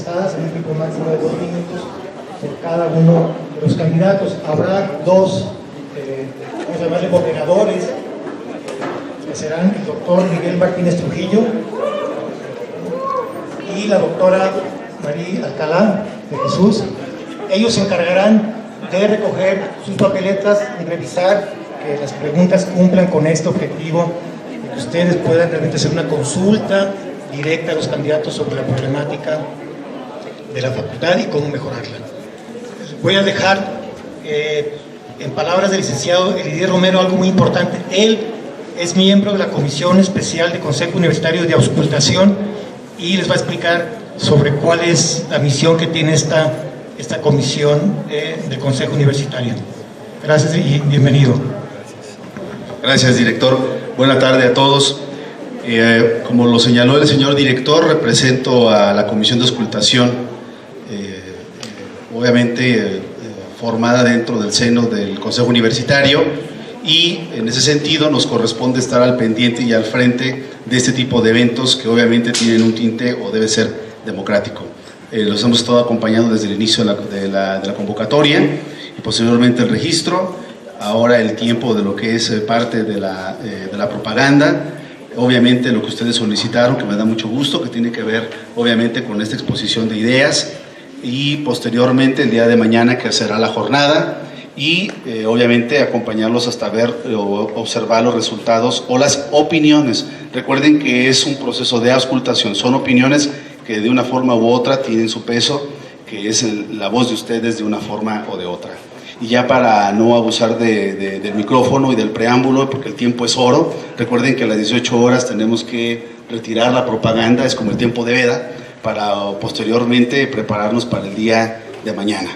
organizadas en un tiempo máximo de 2 minutos por cada uno de los candidatos. Habrá dos, vamos a llamarle moderadores, que serán el doctor Miguel Martínez Trujillo y la doctora María Alcalá de Jesús. Ellos se encargarán de recoger sus papeletas y revisar que las preguntas cumplan con este objetivo, de que ustedes puedan realmente hacer una consulta directa a los candidatos sobre la problemática de la facultad y cómo mejorarla. Voy a dejar en palabras del licenciado Elidier Romero algo muy importante. Él es miembro de la Comisión Especial de Consejo Universitario de Auscultación y les va a explicar sobre cuál es la misión que tiene esta comisión del Consejo Universitario. Gracias y bienvenido. Gracias, director. Buena tarde a todos. Como lo señaló el señor director, represento a la Comisión de Auscultación, obviamente formada dentro del seno del Consejo Universitario, y en ese sentido nos corresponde estar al pendiente y al frente de este tipo de eventos que obviamente tienen un tinte o debe ser democrático. Los hemos estado acompañando desde el inicio de la convocatoria y posteriormente el registro, ahora el tiempo de lo que es parte de la propaganda, obviamente lo que ustedes solicitaron, que me da mucho gusto, que tiene que ver obviamente con esta exposición de ideas, y posteriormente el día de mañana que será la jornada, y obviamente acompañarlos hasta ver o observar los resultados o las opiniones. Recuerden que es un proceso de auscultación, son opiniones que de una forma u otra tienen su peso, que es la voz de ustedes de una forma o de otra. Y ya para no abusar del micrófono y del preámbulo, porque el tiempo es oro, recuerden que a las 18 horas tenemos que retirar la propaganda, es como el tiempo de veda, para posteriormente prepararnos para el día de mañana.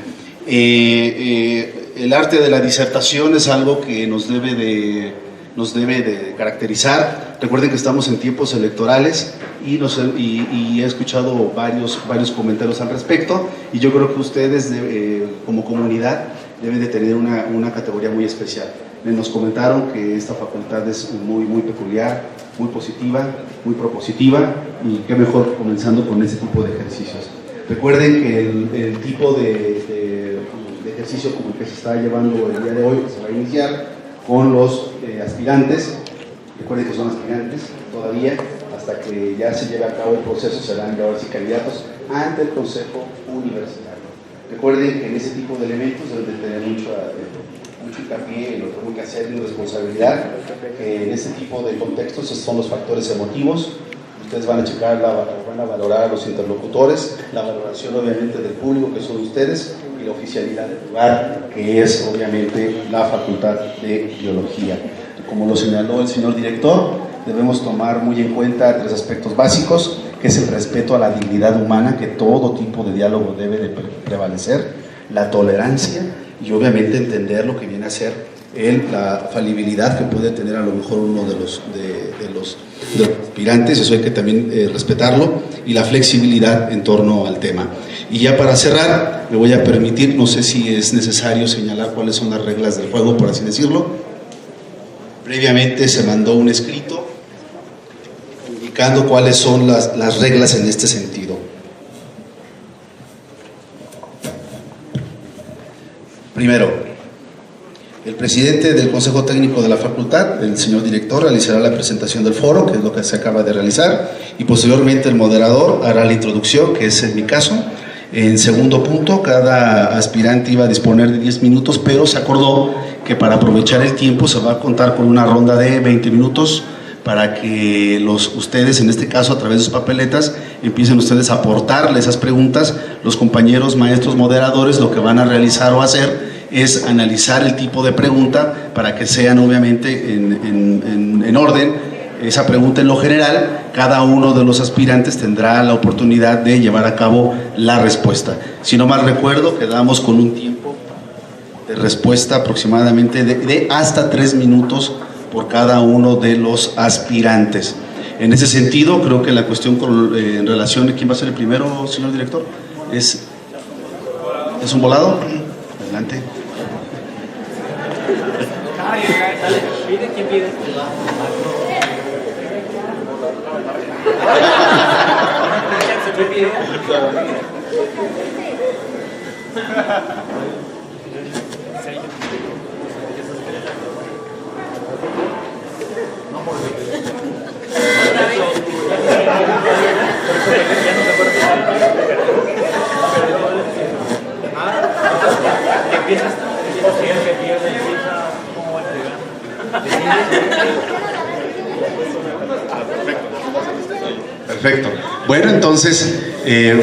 El arte de la disertación es algo que nos debe de caracterizar. Recuerden que estamos en tiempos electorales y he escuchado varios comentarios al respecto, y yo creo que ustedes como comunidad deben de tener una categoría muy especial. Nos comentaron que esta facultad es muy peculiar, muy positiva, muy propositiva, y qué mejor comenzando con este tipo de ejercicios. Recuerden que el tipo de ejercicio como el que se está llevando el día de hoy, que se va a iniciar con los aspirantes. Recuerden que son aspirantes todavía, hasta que ya se lleve a cabo el proceso serán ya ahora sí candidatos ante el Consejo Universitario. Recuerden que en ese tipo de elementos deben de tener mucho hincapié en lo que tengo que hacer y responsabilidad. En este tipo de contextos son los factores emotivos. Ustedes van a checar, van a valorar a los interlocutores, la valoración obviamente del público, que son ustedes, y la oficialidad del lugar, que es obviamente la Facultad de Biología. Como lo señaló el señor director, debemos tomar muy en cuenta 3 aspectos básicos, que es el respeto a la dignidad humana, que todo tipo de diálogo debe de prevalecer, la tolerancia y obviamente entender lo que viene a ser la falibilidad que puede tener a lo mejor uno de los aspirantes, eso hay que también respetarlo, y la flexibilidad en torno al tema. Y ya para cerrar, me voy a permitir, no sé si es necesario señalar cuáles son las reglas del juego, por así decirlo. Previamente se mandó un escrito indicando cuáles son las reglas en este sentido. Primero, el presidente del Consejo Técnico de la Facultad, el señor director, realizará la presentación del foro, que es lo que se acaba de realizar, y posteriormente el moderador hará la introducción, que es en mi caso. En segundo punto, cada aspirante iba a disponer de 10 minutos, pero se acordó que para aprovechar el tiempo se va a contar con una ronda de 20 minutos para que ustedes, en este caso a través de sus papeletas, empiecen ustedes a aportarle esas preguntas. Los compañeros maestros moderadores lo que van a realizar o hacer es analizar el tipo de pregunta para que sean obviamente en orden. Esa pregunta en lo general, cada uno de los aspirantes tendrá la oportunidad de llevar a cabo la respuesta. Si no mal recuerdo, quedamos con un tiempo de respuesta aproximadamente de hasta 3 minutos por cada uno de los aspirantes. En ese sentido, creo que la cuestión en relación a quién va a ser el primero, señor director, ¿es un volado? Adelante. ¿Quién pide? Perfecto. Bueno, entonces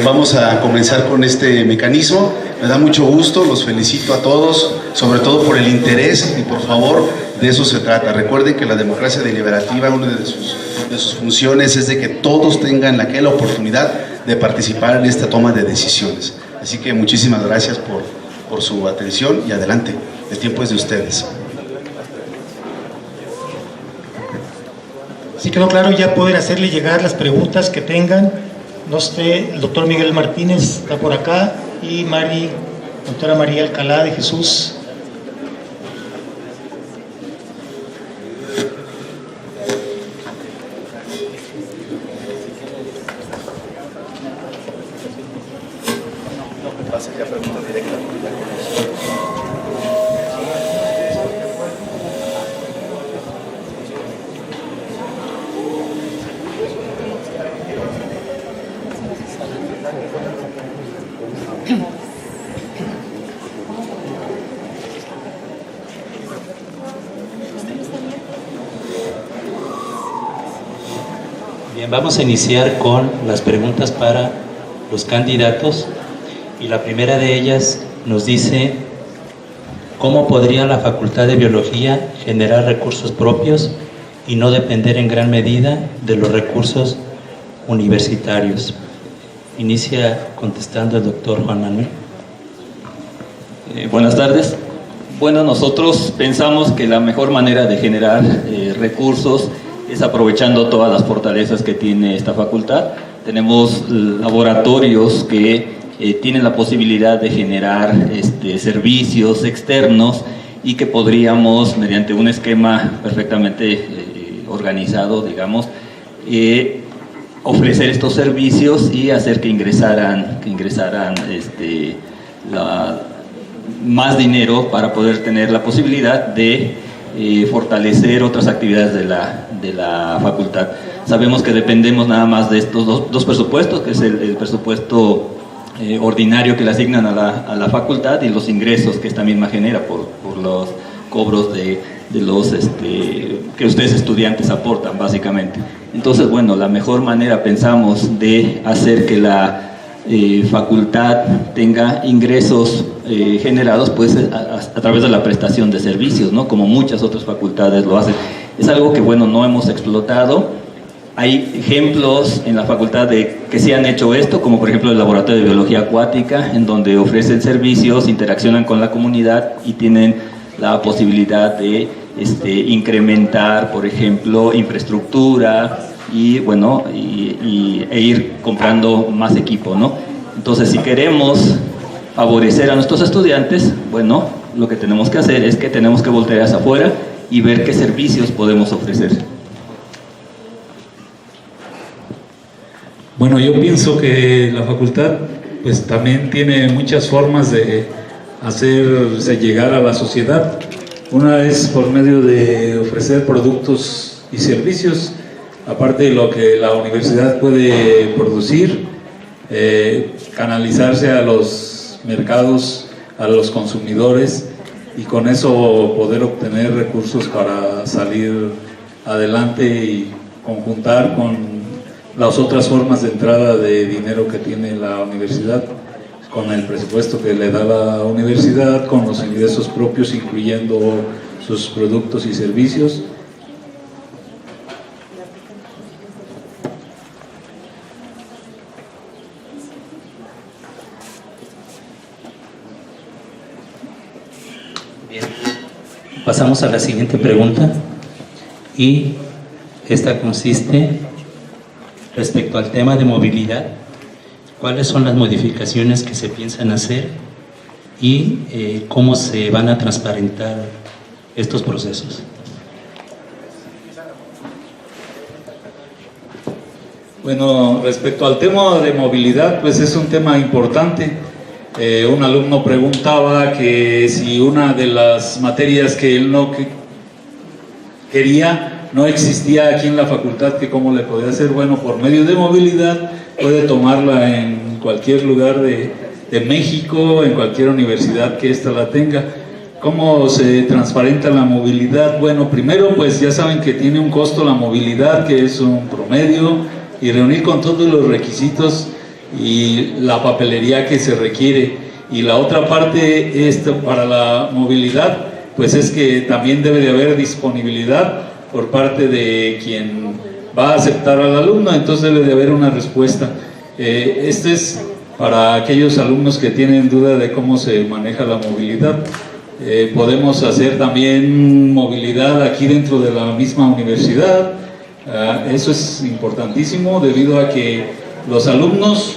vamos a comenzar con este mecanismo. Me da mucho gusto, los felicito a todos, sobre todo por el interés y por favor, de eso se trata. Recuerden que la democracia deliberativa, una de sus funciones es de que todos tengan la oportunidad de participar en esta toma de decisiones. Así que muchísimas gracias por su atención y adelante, el tiempo es de ustedes. Si quedó claro, ya poder hacerle llegar las preguntas que tengan. No sé, el doctor Miguel Martínez está por acá y doctora María Alcalá de Jesús. Bien, vamos a iniciar con las preguntas para los candidatos y la primera de ellas nos dice: ¿cómo podría la Facultad de Biología generar recursos propios y no depender en gran medida de los recursos universitarios? Inicia contestando el doctor Juan Manuel. Buenas tardes. Bueno, nosotros pensamos que la mejor manera de generar recursos es aprovechando todas las fortalezas que tiene esta facultad. Tenemos laboratorios que tienen la posibilidad de generar servicios externos y que podríamos, mediante un esquema perfectamente organizado, digamos, ofrecer estos servicios y hacer que ingresaran más dinero para poder tener la posibilidad de fortalecer otras actividades de la facultad. Sabemos que dependemos nada más de estos dos presupuestos, que es el presupuesto ordinario que le asignan a la facultad y los ingresos que esta misma genera por los cobros de los que ustedes estudiantes aportan, básicamente. Entonces, bueno, la mejor manera, pensamos, de hacer que la facultad tenga ingresos generados, pues a través de la prestación de servicios, ¿no? Como muchas otras facultades lo hacen. Es algo que, bueno, no hemos explotado. Hay ejemplos en la facultad que sí han hecho esto, como por ejemplo el Laboratorio de Biología Acuática, en donde ofrecen servicios, interaccionan con la comunidad y tienen la posibilidad de incrementar, por ejemplo, infraestructura y, bueno, e ir comprando más equipo, ¿no? Entonces, si queremos favorecer a nuestros estudiantes, bueno, lo que tenemos que hacer es que tenemos que voltear hacia afuera y ver qué servicios podemos ofrecer. Bueno, yo pienso que la facultad pues también tiene muchas formas de hacerse llegar a la sociedad. Una es por medio de ofrecer productos y servicios, aparte de lo que la universidad puede producir, canalizarse a los mercados, a los consumidores, y con eso poder obtener recursos para salir adelante y conjuntar con las otras formas de entrada de dinero que tiene la universidad, con el presupuesto que le da la universidad, con los ingresos propios, incluyendo sus productos y servicios. Bien. Pasamos a la siguiente pregunta, y esta consiste respecto al tema de movilidad. ¿Cuáles son las modificaciones que se piensan hacer y cómo se van a transparentar estos procesos? Bueno, respecto al tema de movilidad, pues es un tema importante. Un alumno preguntaba que si una de las materias que él no quería no existía aquí en la facultad, que cómo le podía hacer. Bueno, por medio de movilidad puede tomarla en cualquier lugar de México, en cualquier universidad que ésta la tenga. ¿Cómo se transparenta la movilidad? Bueno, primero pues ya saben que tiene un costo la movilidad, que es un promedio, y reunir con todos los requisitos y la papelería que se requiere. Y la otra parte para la movilidad, pues es que también debe de haber disponibilidad por parte de quien va a aceptar al alumno, entonces debe de haber una respuesta. Este es para aquellos alumnos que tienen duda de cómo se maneja la movilidad. Podemos hacer también movilidad aquí dentro de la misma universidad. Eso es importantísimo debido a que los alumnos...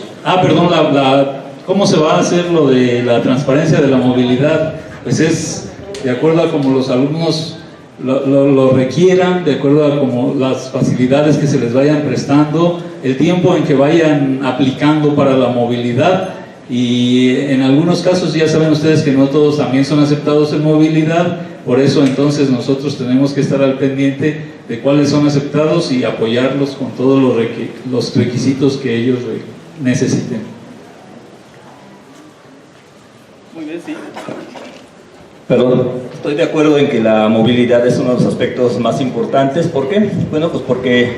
¿Cómo se va a hacer lo de la transparencia de la movilidad? Pues es de acuerdo a cómo los alumnos lo requieran, de acuerdo a como las facilidades que se les vayan prestando, el tiempo en que vayan aplicando para la movilidad. Y en algunos casos ya saben ustedes que no todos también son aceptados en movilidad, por eso entonces nosotros tenemos que estar al pendiente de cuáles son aceptados y apoyarlos con todos los requisitos que ellos necesiten. Muy bien, sí. Perdón, estoy de acuerdo en que la movilidad es uno de los aspectos más importantes. ¿Por qué? Bueno, pues porque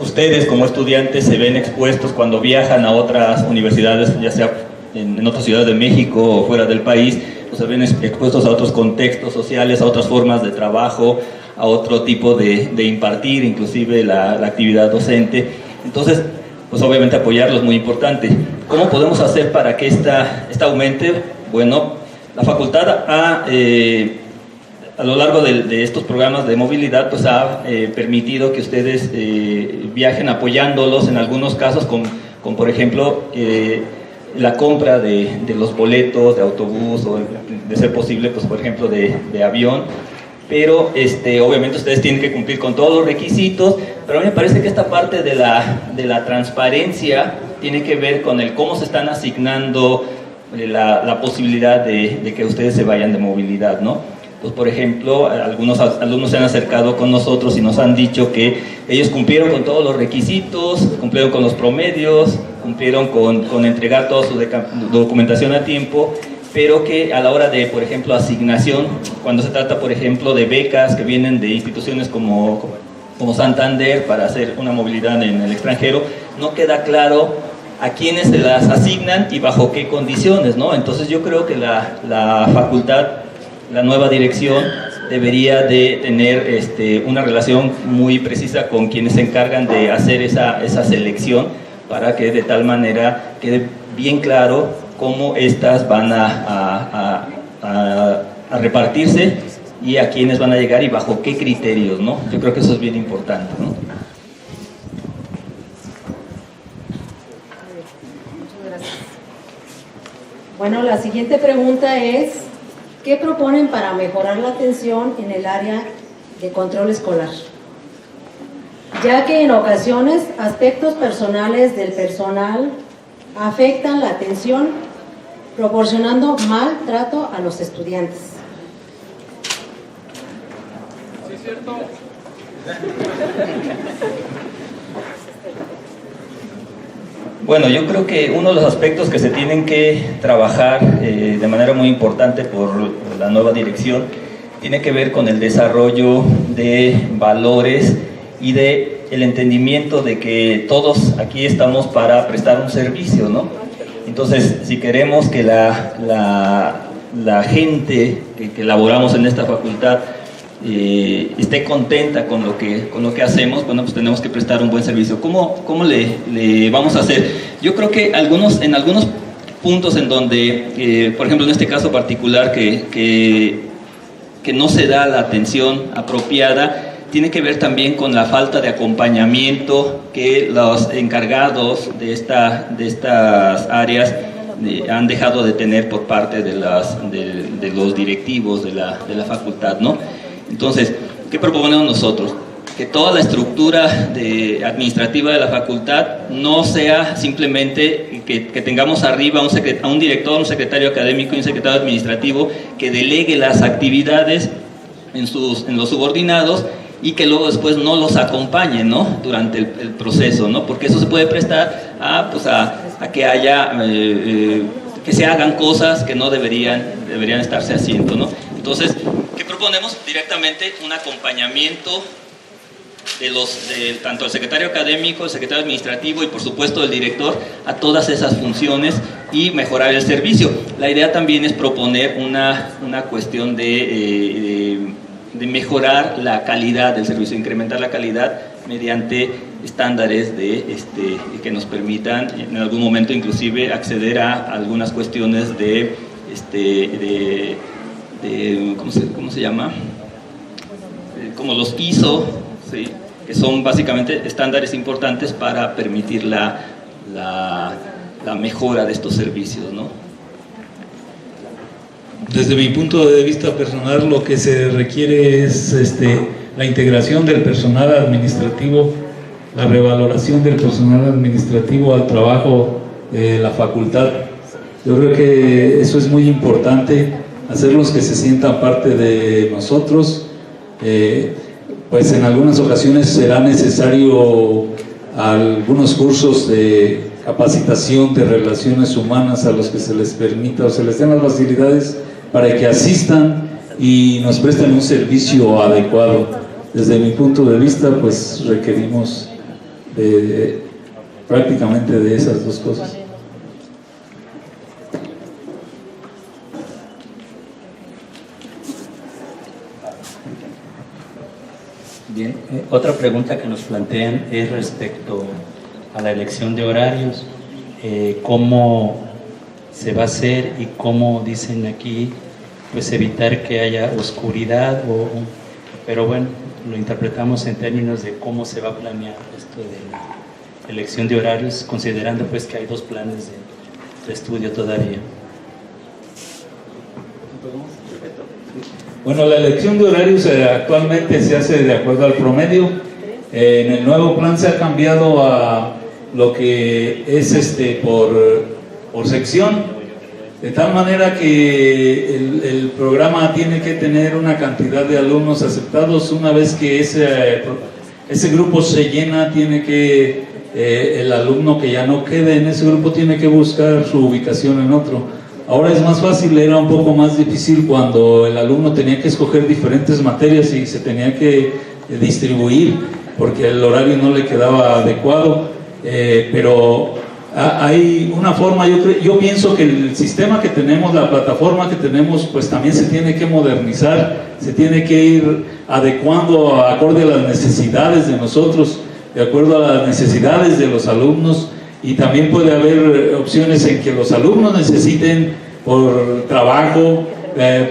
ustedes como estudiantes se ven expuestos cuando viajan a otras universidades, ya sea en otras ciudades de México o fuera del país, pues se ven expuestos a otros contextos sociales, a otras formas de trabajo, a otro tipo de impartir, inclusive la actividad docente. Entonces, pues obviamente apoyarlo es muy importante. ¿Cómo podemos hacer para que esta aumente? Bueno, la facultad a lo largo de estos programas de movilidad, pues ha permitido que ustedes viajen apoyándolos en algunos casos con por ejemplo, la compra de los boletos de autobús o de ser posible, pues por ejemplo, de avión. Pero obviamente ustedes tienen que cumplir con todos los requisitos, pero a mí me parece que esta parte de la transparencia tiene que ver con el cómo se están asignando la posibilidad de que ustedes se vayan de movilidad, ¿no? Pues por ejemplo, algunos alumnos se han acercado con nosotros y nos han dicho que ellos cumplieron con todos los requisitos, cumplieron con los promedios, cumplieron con entregar toda su documentación a tiempo, pero que a la hora de, por ejemplo, asignación, cuando se trata, por ejemplo, de becas que vienen de instituciones como Santander para hacer una movilidad en el extranjero, no queda claro a quiénes se las asignan y bajo qué condiciones, ¿no? Entonces yo creo que la facultad, la nueva dirección, debería de tener una relación muy precisa con quienes se encargan de hacer esa selección, para que de tal manera quede bien claro cómo estas van a repartirse y a quiénes van a llegar y bajo qué criterios, ¿no? Yo creo que eso es bien importante, ¿no? Bueno, la siguiente pregunta es: ¿qué proponen para mejorar la atención en el área de control escolar? Ya que en ocasiones aspectos personales del personal afectan la atención, proporcionando mal trato a los estudiantes. Sí, es cierto. Bueno, yo creo que uno de los aspectos que se tienen que trabajar de manera muy importante por la nueva dirección tiene que ver con el desarrollo de valores y de el entendimiento de que todos aquí estamos para prestar un servicio, ¿no? Entonces, si queremos que la gente que laboramos en esta facultad esté contenta con lo que hacemos, bueno, pues tenemos que prestar un buen servicio. ¿Cómo le vamos a hacer? Yo creo que en algunos puntos en donde, por ejemplo, en este caso particular que no se da la atención apropiada, tiene que ver también con la falta de acompañamiento que los encargados de estas áreas han dejado de tener por parte de los directivos de la facultad, ¿no? Entonces, ¿qué proponemos nosotros? que toda la estructura administrativa de la facultad no sea simplemente que tengamos arriba a un director, un secretario académico y un secretario administrativo que delegue las actividades en los subordinados y que luego después no los acompañe, ¿no?, durante el proceso, ¿no?, porque eso se puede prestar a que haya que se hagan cosas que no deberían estarse haciendo, ¿no? Entonces, ¿qué proponemos? Directamente un acompañamiento de tanto el secretario académico, el secretario administrativo y por supuesto el director a todas esas funciones y mejorar el servicio. La idea también es proponer una cuestión de mejorar la calidad del servicio, incrementar la calidad mediante estándares que nos permitan en algún momento inclusive acceder a algunas cuestiones ¿cómo se llama? Como los ISO, ¿sí?, que son básicamente estándares importantes para permitir la mejora de estos servicios, ¿no? Desde mi punto de vista personal, lo que se requiere es la integración del personal administrativo, la revaloración del personal administrativo al trabajo de la facultad. Yo creo que eso es muy importante, hacerlos que se sientan parte de nosotros. Pues en algunas ocasiones será necesario algunos cursos de capacitación de relaciones humanas a los que se les permita o se les den las facilidades para que asistan y nos presten un servicio adecuado. Desde mi punto de vista, pues requerimos prácticamente de esas dos cosas. Bien, otra pregunta que nos plantean es respecto a la elección de horarios, cómo se va a hacer y cómo dicen aquí, pues evitar que haya oscuridad, pero bueno, lo interpretamos en términos de cómo se va a planear esto de la elección de horarios, considerando pues que hay dos planes de estudio todavía. Bueno, la elección de horarios actualmente se hace de acuerdo al promedio. En el nuevo plan se ha cambiado a lo que es por sección, de tal manera que el programa tiene que tener una cantidad de alumnos aceptados. Una vez que ese grupo se llena, tiene que el alumno que ya no quede en ese grupo tiene que buscar su ubicación en otro. Ahora es más fácil, era un poco más difícil cuando el alumno tenía que escoger diferentes materias y se tenía que distribuir porque el horario no le quedaba adecuado, pero hay una forma. Yo pienso que el sistema que tenemos, la plataforma que tenemos, pues también se tiene que modernizar, se tiene que ir adecuando acorde a las necesidades de nosotros, de acuerdo a las necesidades de los alumnos. Y también puede haber opciones en que los alumnos necesiten por trabajo,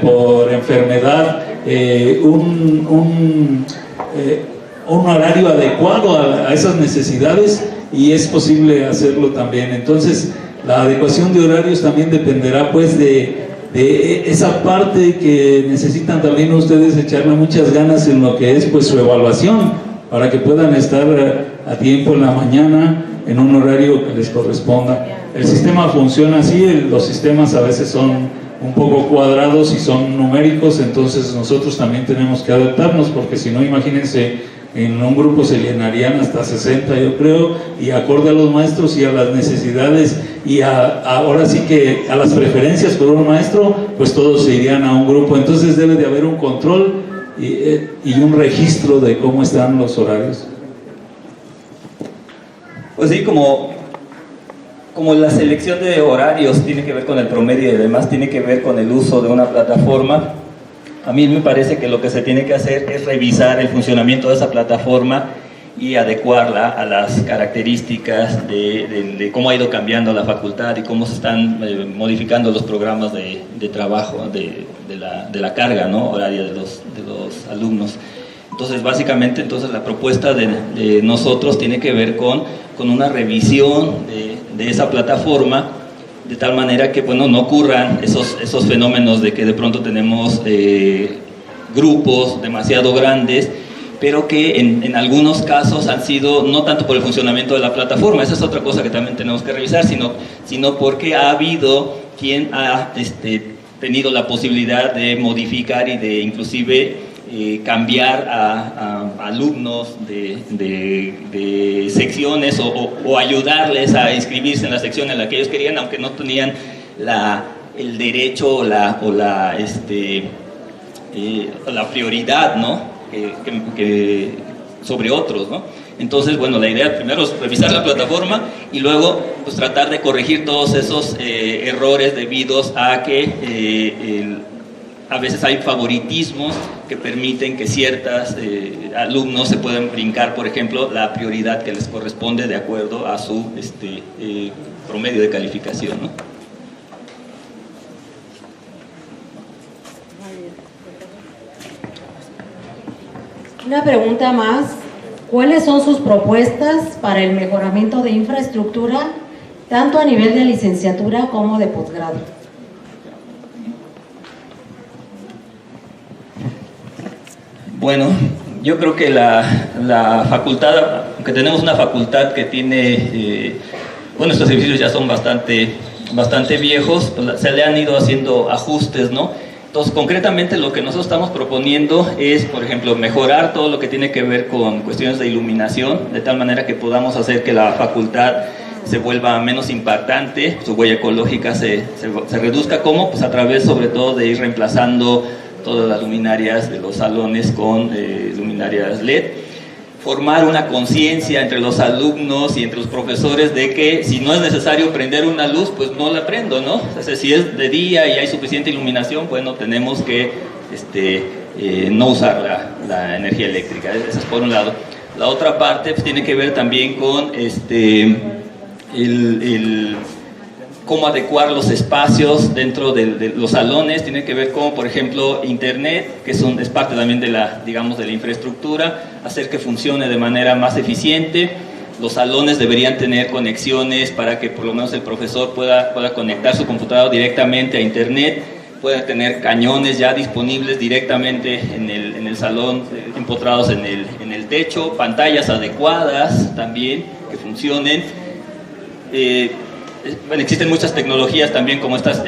por enfermedad, un horario adecuado a esas necesidades, y es posible hacerlo también. Entonces la adecuación de horarios también dependerá pues de esa parte que necesitan también ustedes echarle muchas ganas en lo que es pues su evaluación, para que puedan estar a tiempo en la mañana en un horario que les corresponda. El sistema funciona así, los sistemas a veces son un poco cuadrados y son numéricos, entonces nosotros también tenemos que adaptarnos, porque si no, imagínense, en un grupo se llenarían hasta 60, yo creo, y acorde a los maestros y a las necesidades y ahora sí que a las preferencias por un maestro, pues todos se irían a un grupo. Entonces debe de haber un control y un registro de cómo están los horarios. Pues sí, como la selección de horarios tiene que ver con el promedio y además tiene que ver con el uso de una plataforma, a mí me parece que lo que se tiene que hacer es revisar el funcionamiento de esa plataforma y adecuarla a las características de cómo ha ido cambiando la facultad y cómo se están modificando los programas de trabajo, de la carga, ¿no?, horaria de los alumnos. Entonces, básicamente, la propuesta de nosotros tiene que ver con una revisión de esa plataforma, de tal manera que, bueno, no ocurran esos fenómenos de que de pronto tenemos grupos demasiado grandes pero que en algunos casos han sido no tanto por el funcionamiento de la plataforma, esa es otra cosa que también tenemos que revisar, sino porque ha habido quien ha tenido la posibilidad de modificar y de inclusive cambiar a alumnos de secciones o ayudarles a inscribirse en la sección en la que ellos querían, aunque no tenían el derecho o la prioridad, ¿no? que sobre otros, ¿no? Entonces, bueno, la idea primero es revisar la plataforma y luego pues tratar de corregir todos esos errores debidos a que a veces hay favoritismos que permiten que ciertos alumnos se puedan brincar, por ejemplo, la prioridad que les corresponde de acuerdo a su promedio de calificación, ¿no? Una pregunta más. ¿Cuáles son sus propuestas para el mejoramiento de infraestructura, tanto a nivel de licenciatura como de posgrado? Bueno, yo creo que la facultad, aunque tenemos una facultad que tiene, bueno, estos edificios ya son bastante viejos, pues se le han ido haciendo ajustes, ¿no? Entonces, concretamente lo que nosotros estamos proponiendo es, por ejemplo, mejorar todo lo que tiene que ver con cuestiones de iluminación, de tal manera que podamos hacer que la facultad se vuelva menos impactante, su huella ecológica se reduzca. ¿Cómo? Pues a través sobre todo de ir reemplazando todas las luminarias de los salones con luminarias LED. Formar una conciencia entre los alumnos y entre los profesores de que si no es necesario prender una luz, pues no la prendo, ¿no? O sea, si es de día y hay suficiente iluminación, bueno, tenemos que no usar la energía eléctrica. Eso es por un lado. La otra parte pues, tiene que ver también con cómo adecuar los espacios dentro de los salones, tiene que ver con, por ejemplo, internet, que es parte también de la infraestructura, hacer que funcione de manera más eficiente. Los salones deberían tener conexiones para que por lo menos el profesor pueda conectar su computador directamente a internet, pueda tener cañones ya disponibles directamente en el salón, empotrados en el techo, pantallas adecuadas también que funcionen. Bueno, existen muchas tecnologías también como estas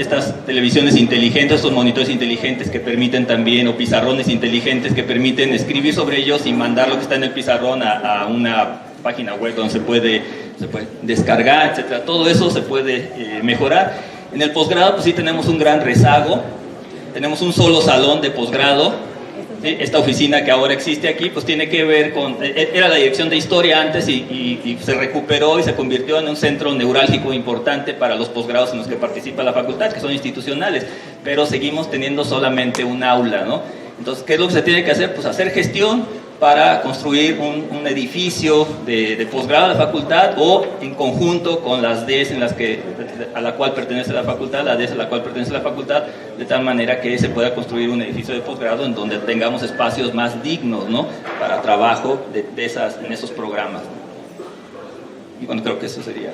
televisiones inteligentes, estos monitores inteligentes que permiten también, o pizarrones inteligentes que permiten escribir sobre ellos y mandar lo que está en el pizarrón a una página web donde se puede descargar, etcétera. Todo eso se puede mejorar. En el posgrado pues sí tenemos un gran rezago, tenemos un solo salón de posgrado. Esta oficina que ahora existe aquí, pues tiene que ver con, era la dirección de historia antes y se recuperó y se convirtió en un centro neurálgico importante para los posgrados en los que participa la facultad, que son institucionales, pero seguimos teniendo solamente un aula, ¿no? Entonces, ¿qué es lo que se tiene que hacer? Pues hacer gestión para construir un edificio de posgrado de la facultad o en conjunto con las DES a la cual pertenece la facultad, la DES a la cual pertenece la facultad, de tal manera que se pueda construir un edificio de posgrado en donde tengamos espacios más dignos, ¿no? Para trabajo en esos programas. Y bueno, creo que eso sería.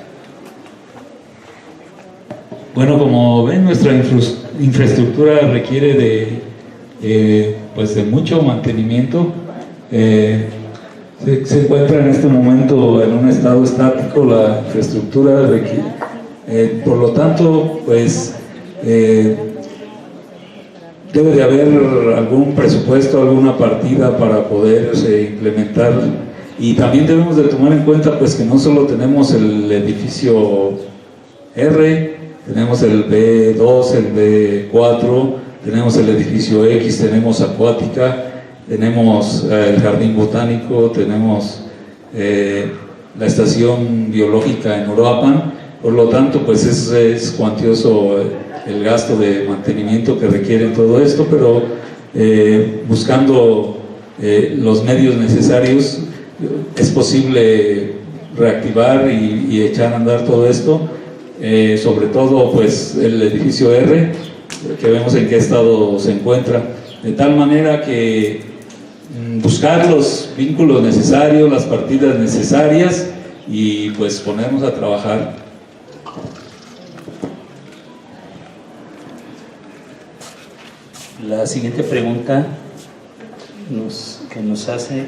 Bueno, como ven, nuestra infraestructura requiere de mucho mantenimiento. Se encuentra en este momento en un estado estático la infraestructura, por lo tanto, debe de haber algún presupuesto, alguna partida para poder implementar, y también debemos de tomar en cuenta que no solo tenemos el edificio R, tenemos el B2, el B4, tenemos el edificio X, tenemos Acuática, tenemos el jardín botánico, tenemos la estación biológica en Uruapan. Por lo tanto, es cuantioso el gasto de mantenimiento que requiere todo esto, pero buscando los medios necesarios es posible reactivar y echar a andar todo esto, sobre todo el edificio R, que vemos en qué estado se encuentra, de tal manera que buscar los vínculos necesarios, las partidas necesarias y ponernos a trabajar. La siguiente pregunta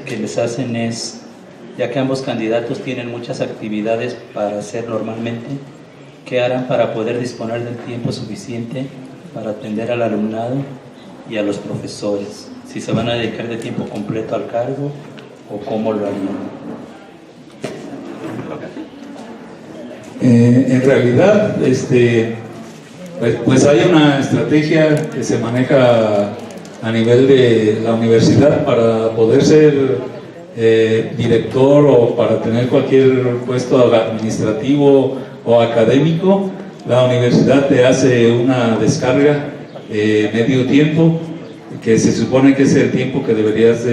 que les hacen es, ya que ambos candidatos tienen muchas actividades para hacer normalmente, ¿qué harán para poder disponer del tiempo suficiente para atender al alumnado y a los profesores? Si se van a dedicar de tiempo completo al cargo o cómo lo harían. En realidad, pues hay una estrategia que se maneja a nivel de la universidad para poder ser director o para tener cualquier puesto administrativo o académico. La universidad te hace una descarga medio tiempo, que se supone que es el tiempo que deberías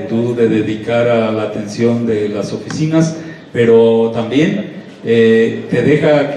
tú de dedicar a la atención de las oficinas, pero también te deja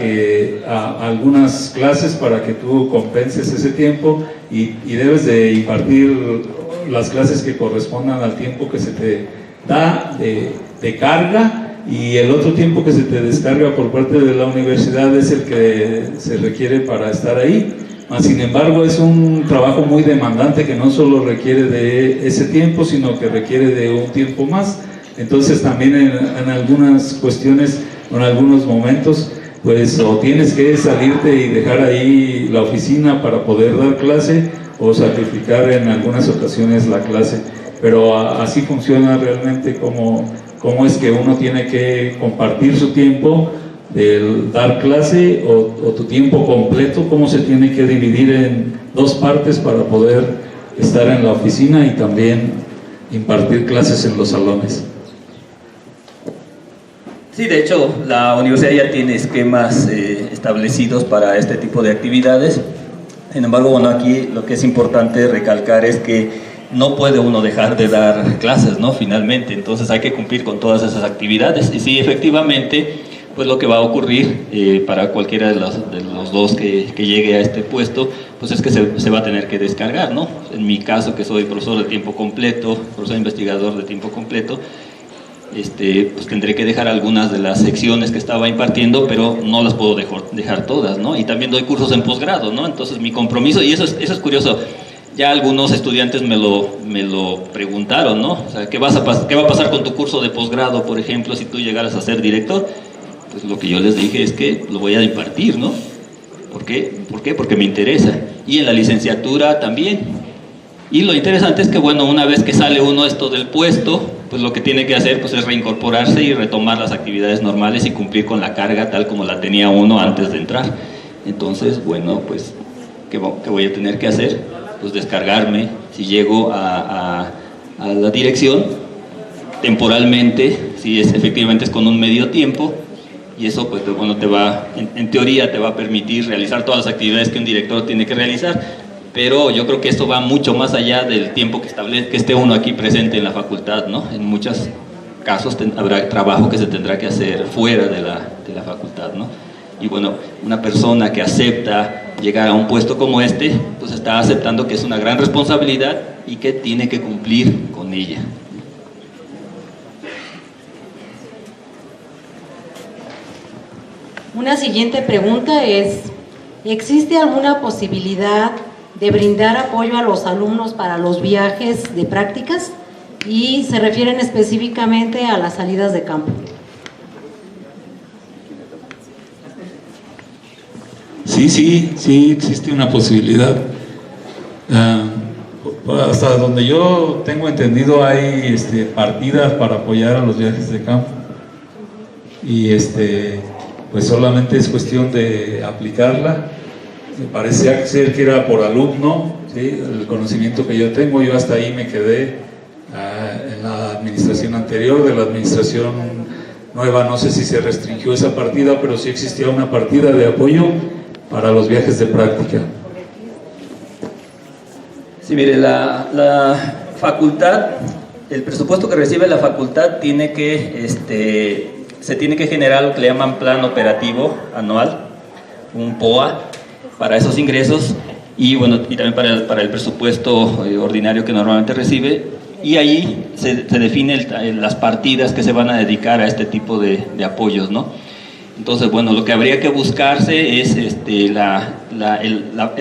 algunas clases para que tú compenses ese tiempo y debes de impartir las clases que correspondan al tiempo que se te da de carga, y el otro tiempo que se te descarga por parte de la universidad es el que se requiere para estar ahí. Sin embargo, es un trabajo muy demandante que no solo requiere de ese tiempo, sino que requiere de un tiempo más. Entonces también en algunas cuestiones, en algunos momentos, pues o tienes que salirte y dejar ahí la oficina para poder dar clase, o sacrificar en algunas ocasiones la clase. Pero así funciona realmente como es que uno tiene que compartir su tiempo del dar clase o tu tiempo completo, cómo se tiene que dividir en dos partes para poder estar en la oficina y también impartir clases en los salones. Sí, de hecho, la universidad ya tiene esquemas establecidos para este tipo de actividades. Sin embargo, bueno, aquí lo que es importante recalcar es que no puede uno dejar de dar clases, ¿no? Finalmente, entonces hay que cumplir con todas esas actividades. Y sí, efectivamente, pues lo que va a ocurrir para cualquiera de los dos que llegue a este puesto, pues es que se va a tener que descargar, ¿no? En mi caso, que soy profesor de tiempo completo, profesor investigador de tiempo completo, pues tendré que dejar algunas de las secciones que estaba impartiendo, pero no las puedo dejar todas, ¿no? Y también doy cursos en posgrado, ¿no? Entonces mi compromiso, y eso es curioso, ya algunos estudiantes me lo preguntaron, ¿no? O sea, ¿qué va a pasar con tu curso de posgrado, por ejemplo, si tú llegaras a ser director? Pues lo que yo les dije es que lo voy a impartir, ¿no? ¿Por qué? Porque me interesa. Y en la licenciatura también. Y lo interesante es que, bueno, una vez que sale uno esto del puesto, pues lo que tiene que hacer pues es reincorporarse y retomar las actividades normales y cumplir con la carga tal como la tenía uno antes de entrar. Entonces, bueno, pues, ¿qué voy a tener que hacer? Pues descargarme. Si llego a la dirección, temporalmente, si efectivamente es con un medio tiempo, y eso pues bueno, en teoría te va a permitir realizar todas las actividades que un director tiene que realizar, pero yo creo que esto va mucho más allá del tiempo que esté uno aquí presente en la facultad, ¿no? En muchos casos habrá trabajo que se tendrá que hacer fuera de la facultad, ¿no? Y bueno, una persona que acepta llegar a un puesto como este, pues está aceptando que es una gran responsabilidad y que tiene que cumplir con ella. Una siguiente pregunta es, ¿existe alguna posibilidad de brindar apoyo a los alumnos para los viajes de prácticas? Y se refieren específicamente a las salidas de campo. Sí, existe una posibilidad. Hasta donde yo tengo entendido hay partidas para apoyar a los viajes de campo. Y pues solamente es cuestión de aplicarla. Me parecía ser que era por alumno, ¿sí? El conocimiento que yo tengo, yo hasta ahí me quedé en la administración anterior. De la administración nueva no sé si se restringió esa partida, pero sí existía una partida de apoyo para los viajes de práctica. Sí, mire, la facultad, el presupuesto que recibe la facultad tiene que, se tiene que generar lo que le llaman plan operativo anual, un POA, para esos ingresos, y bueno, y también para el presupuesto ordinario que normalmente recibe, y ahí se definen las partidas que se van a dedicar a este tipo de apoyos, ¿no? Entonces, bueno, lo que habría que buscarse es el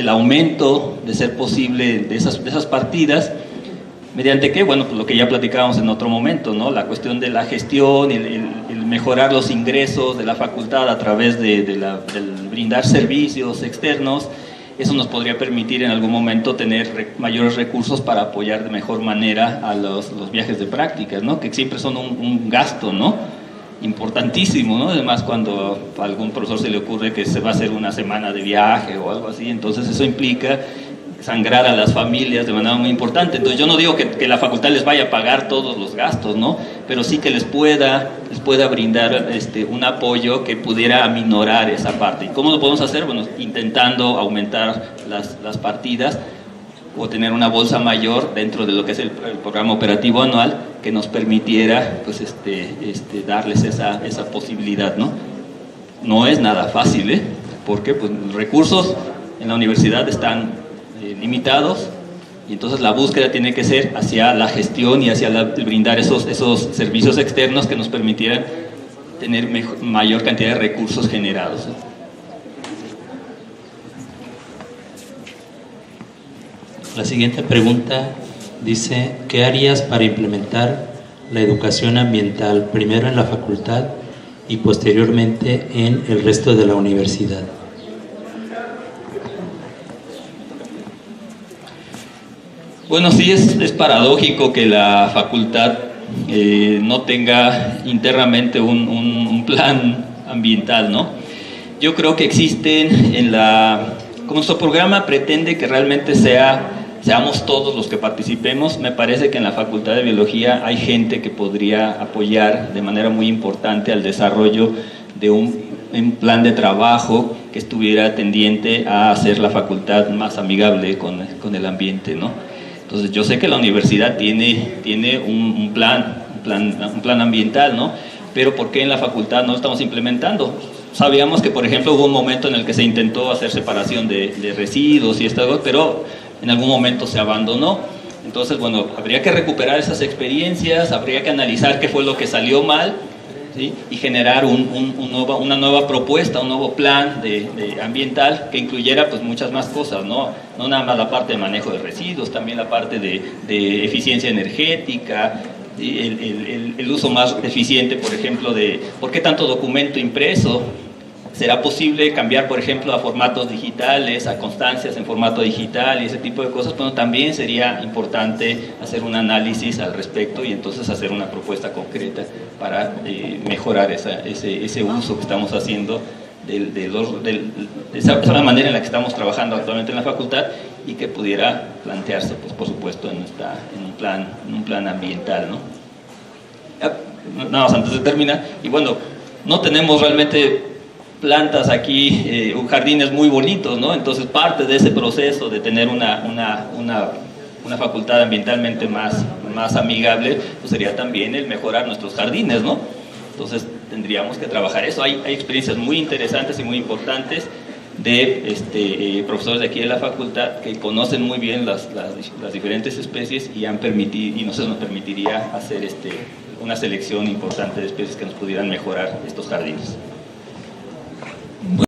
aumento, de ser posible, de esas partidas, ¿Mediante qué? Bueno, pues lo que ya platicábamos en otro momento, ¿no? La cuestión de la gestión, el mejorar los ingresos de la facultad a través del brindar servicios externos. Eso nos podría permitir en algún momento tener mayores recursos para apoyar de mejor manera a los viajes de prácticas, ¿no? Que siempre son un gasto, ¿no? Importantísimo, ¿no? Además, cuando a algún profesor se le ocurre que se va a hacer una semana de viaje o algo así, entonces eso implica sangrar a las familias de manera muy importante. Entonces yo no digo que la facultad les vaya a pagar todos los gastos, ¿no? Pero sí que les pueda brindar un apoyo que pudiera aminorar esa parte. ¿Y cómo lo podemos hacer? Bueno, intentando aumentar las partidas o tener una bolsa mayor dentro de lo que es el programa operativo anual que nos permitiera pues, darles esa posibilidad, ¿no? No es nada fácil, porque pues, los recursos en la universidad están limitados, y entonces la búsqueda tiene que ser hacia la gestión y hacia brindar esos servicios externos que nos permitieran tener mayor cantidad de recursos generados. La siguiente pregunta dice, ¿qué harías para implementar la educación ambiental primero en la facultad y posteriormente en el resto de la universidad? Bueno, sí es paradójico que la facultad no tenga internamente un plan ambiental, ¿no? Yo creo que existen como nuestro programa pretende que realmente seamos todos los que participemos, me parece que en la Facultad de Biología hay gente que podría apoyar de manera muy importante al desarrollo de un plan de trabajo que estuviera tendiente a hacer la facultad más amigable con el ambiente, ¿no? Entonces yo sé que la universidad tiene un plan ambiental, ¿no? Pero ¿por qué en la facultad no lo estamos implementando? Sabíamos que, por ejemplo, hubo un momento en el que se intentó hacer separación de residuos y esto, pero en algún momento se abandonó. Entonces, bueno, habría que recuperar esas experiencias, habría que analizar qué fue lo que salió mal, ¿sí? Y generar una nueva propuesta, un nuevo plan ambiental que incluyera pues muchas más cosas, ¿no? No nada más la parte de manejo de residuos, también la parte de eficiencia energética, el uso más eficiente, por ejemplo, ¿por qué tanto documento impreso? ¿Será posible cambiar, por ejemplo, a formatos digitales, a constancias en formato digital y ese tipo de cosas? Bueno, también sería importante hacer un análisis al respecto y entonces hacer una propuesta concreta para mejorar ese uso que estamos haciendo de esa manera en la que estamos trabajando actualmente en la facultad y que pudiera plantearse, pues, por supuesto, en un plan ambiental, ¿no? Nada más antes de terminar, y bueno, no tenemos realmente plantas aquí, jardines muy bonitos, ¿no? Entonces parte de ese proceso de tener una facultad ambientalmente más amigable, pues sería también el mejorar nuestros jardines, ¿no? Entonces tendríamos que trabajar eso. Hay experiencias muy interesantes y muy importantes de profesores de aquí de la facultad que conocen muy bien las diferentes especies y nos permitiría hacer una selección importante de especies que nos pudieran mejorar estos jardines.